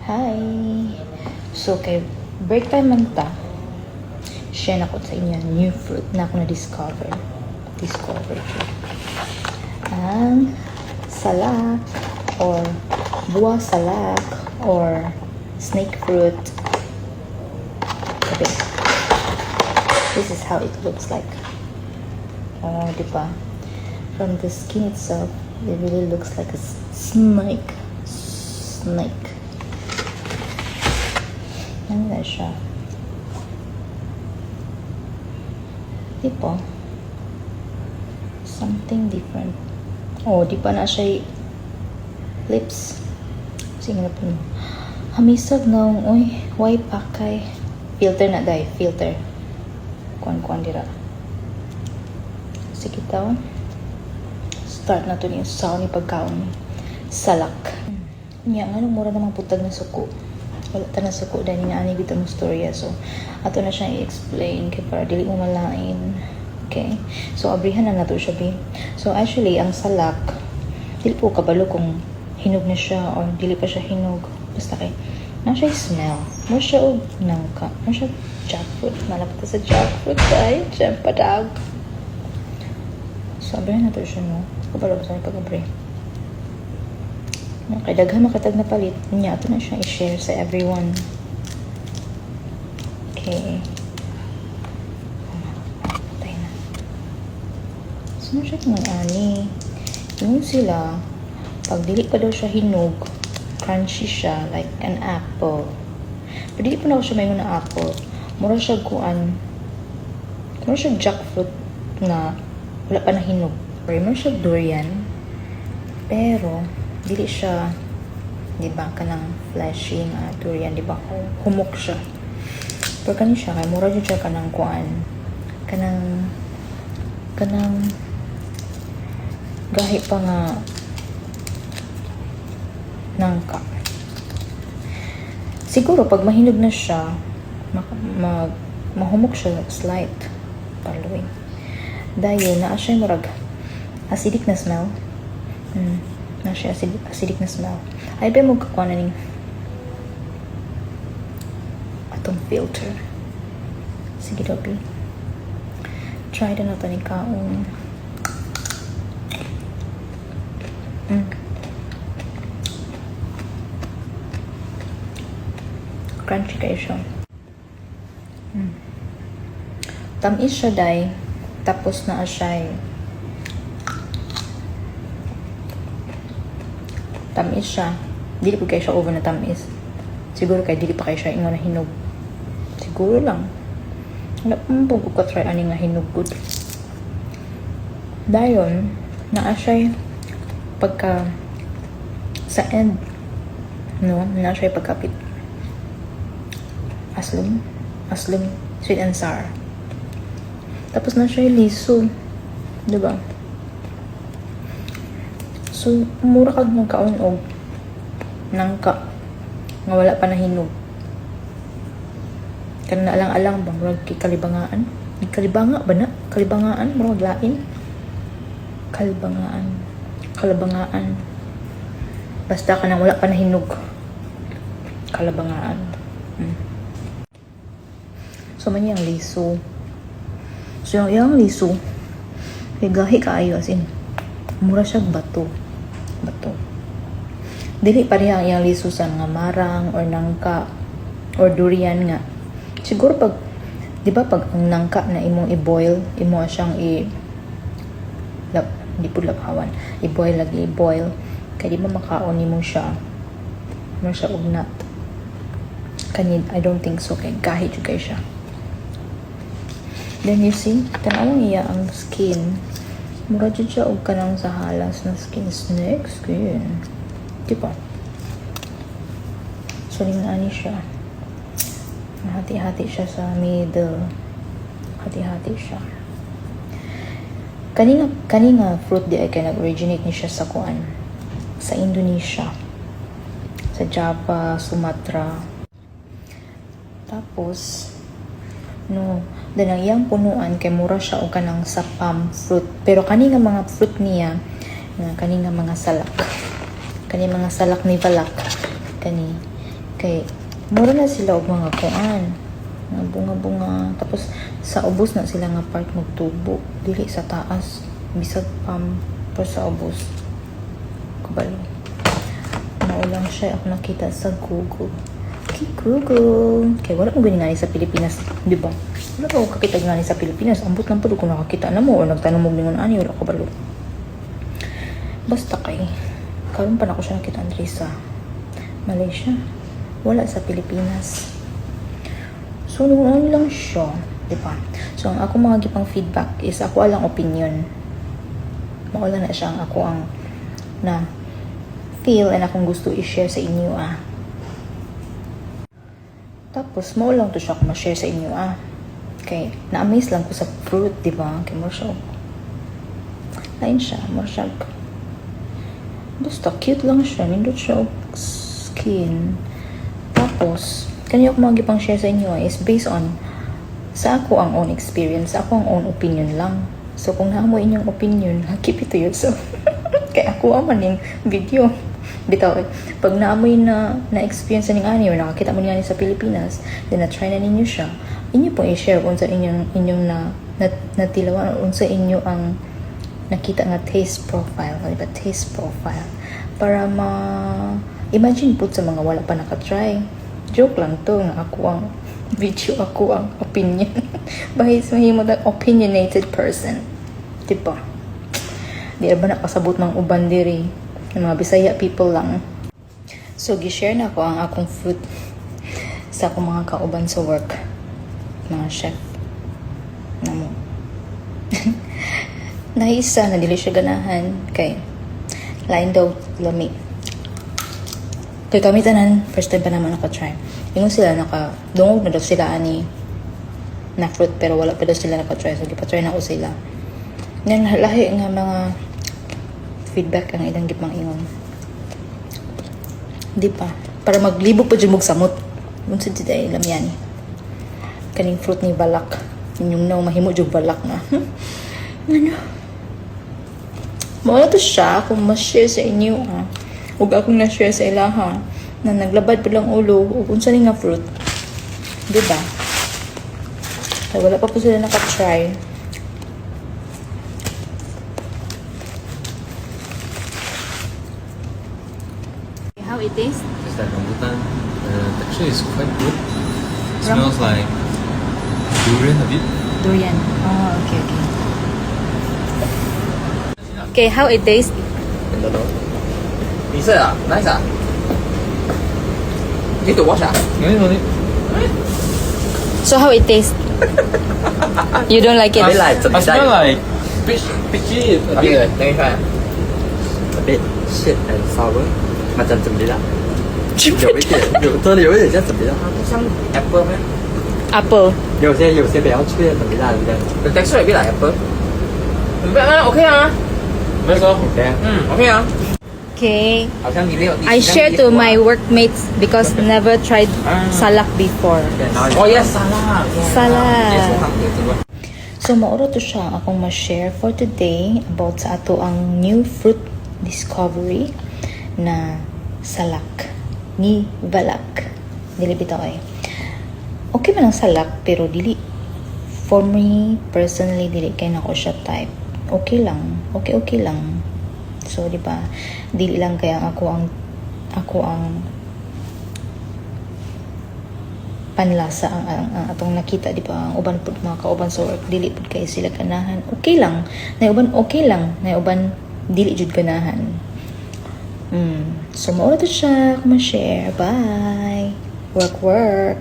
Hi! So, kay break time man ta, share na ko sa inyo new fruit na ako na-discover. Discover ko. Ang salak or buah salak or snake fruit. Okay. This is how it looks like. Oh, diba? From the skin itself, it really looks like a snake. Snake. Ano na siya? Diba? Something different. Oh, di pa na siya lips. Sige na po. Hamisag na uy, why pakay? Filter na day, filter. Kuan dira. Sige taon. Start na to niya sa ni pagkaon. Salak. Nya nga mura namang putag na suko. Wala ta na suko dahil na ani bitaw mo storya. So ato na siya i-explain kay para dili mo malain. Okay? So abrihan na nato siya bi. So actually ang salak dili po kabalo kung hinog na siya or dili pa siya hinog. Basta kay na siya smell. Mo siya og nangka. Mo siya jackfruit. Malapit sa jackfruit ay champadag. So abrihan na to siya no. Kabalo ba sa pag-abri? Kay daghan makatag na palit niya ito na siya i-share sa everyone. Okay. Patay na. So siya mga ani. Yung sila pag dili pa daw siya hinog, crunchy siya like an apple. Pero dili pa na siya mayon na apple. Mura siya kuan. Mura siya jackfruit na wala pa na hinog. Or mura siya durian. Pero dili siya, di ba, kanang fleshy nga durian, di ba, humok siya. Pero kanin siya, kaya mura siya kanang kuan, kanang gahi pa nga nangka. Siguro, pag mahinog na siya, mahumok siya, like slight, paluin. Dahil, naa siya murag, acidic na smell. Na siya acidic na smell. Ay ba mo kakuha na ning atong filter. Sige dobi. Try na nato ni kaon. Crunchy kayo siya. Tamis siya day. Tapos na siya tamis siya. Dili po kayo siya over na tamis. Siguro kayo dili pa kayo siya ingon na hinog. Siguro lang. Wala po ko try ani nga hinog good. Dayon, naa siya pagka sa end. No, naa siya pagkapit. Aslum, sweet and sour. Tapos na siya liso. Diba? So, mura kag nagkaon og nangka nga wala pa nahinog. Kana alang-alang ba murag kalibangaan? Kalibanga ba na? Kalibangaan murag lain. Kalabangaan. Basta kanang wala pa nahinog. Kalabangaan. So man yang liso. So yung liso gahi kaayo as in mura siya bato. Dili pa rin ang iyang lisusan nga marang or nangka or durian nga. Siguro pag, di ba pag ang nangka na imong i-boil, imo siyang di po labhawan, i-boil lagi, i-boil. Kaya di ba makaon nimo siya. Mura siya ugnat. Kanid, I don't think so. Kaya kahit yung kayo siya. Then you see, tanawang iya ang skin. Mura dyan siya og kanang sa halas na skin. Snake skin. Diba? So, ani siya. Hati-hati siya sa middle. Hati-hati siya. Kaninga fruit di ay kaya nag-originate ni siya sa kuan. Sa Indonesia. Sa Java, Sumatra. Tapos, no, danang iyang punuan kay mura siya o kanang sa palm fruit. Pero kaninga mga fruit niya, kaninga mga salak. Kani mga salak ni balak. Kani Kay mura na sila og mga kuan. Mga bunga-bunga. Tapos sa ubos na sila nga part magtubo. Dili sa taas. Bisag pam. Pero sa ubos. Kabalo. Maulang siya ako nakita sa Google. Okay, Google. Kaya wala kong ganyan sa Pilipinas. Di ba? Wala ko kakita nga sa Pilipinas. Ambot lang po kung nakakita na mo o nagtanong mo ningon ani. Wala ko balo. Basta kay. Karoon pa na ko siya nakita sa Malaysia. Wala sa Pilipinas. So, ano lang siya. Diba? So, ang ako mga gipang feedback is ako alang opinion. Maula na siya ang ako ang na feel and akong gusto i-share sa inyo Tapos, maulang to siya kung ma-share sa inyo Okay, na-amaze lang ko sa fruit, diba? Kay mo siya. Lain siya, mo siya. Basta, cute lang siya. Nindot siya skin. Tapos, kanina ko mga gipang share sa inyo is based on sa ako ang own experience, ako ang own opinion lang. So, kung naamo inyong opinion, keep it to yourself. Kaya ako aman yung video. Bitaw, pag naamoy na-experience na ani or nakakita mo niya sa Pilipinas, then na-try na ninyo siya, inyo pong i-share kung sa inyong natilawan o sa inyo ang nakita nga taste profile, diba? Taste profile. Para imagine po sa mga wala pa nakatry. Joke lang to, nga ako ang video, ako ang opinion. Bahis mahimo na opinionated person. Diba? Di ba nakasabot ng uban diri. Ng mga Bisaya people lang. So, gishare na ko ang akong fruit sa akong mga kauban sa work. Mga chef. Namo. Naisa, na dili siya ganahan. Kay, lain daw, lami. Kay kami tanan, first time pa naman nakatry. Yung sila, dungog na daw sila na fruit, pero wala pa daw sila nakatry. So, gipatry na ko sila. Then, lahi nga mga feedback ang ilang gipang ingon. Di pa. Para maglibog pa dyan mong samot. Unsa dyan ay ilam yan. Kaning fruit ni balak. Yung naw mahimo dyan balak na. Ano? Mawala to siya kung ma-share sa inyo. Huwag akong na-share sa ilaha na naglabad pa lang ulo o kung saan nga fruit. Diba? Kaya wala pa po sila nakatry. How it tastes? Just like rambutan. Texture is quite good. Smells like durian a bit. Durian. Oh, okay. Okay, how it tastes? Is it nice Need to wash No need. So how it tastes? You don't like it? I smell like peachy a bit. Let me try. A bit sweet and sour. มันจะ怎么样？有一点，真的有一点像怎么样？像 apple 吗 Apple. 有些比较脆的怎么样？对不对？ The texture a bit like apple。怎么样？OK 啊？没说。 OK。OK 啊。 Okay. 好像你没有。 I share to my workmates because never tried salak before. Oh yes, salad. Salad. Yes, salad. So mauro to siya akong ma-share for today about sa ato ang new fruit discovery na salak ni balak. Dili bitaw ay. Okay man ang salak pero dili for me personally dili kay nako siya type. Okay lang. Okay lang. So di ba? Dili lang kaya ako ang panlasa ang atong nakita di ba? Ang uban pud mga kauban sa work dili pud kay sila ganahan. Okay lang. Nay uban okay lang. Nay uban dili jud ganahan. So, mauna to siya. Kuma-share. Bye. Work.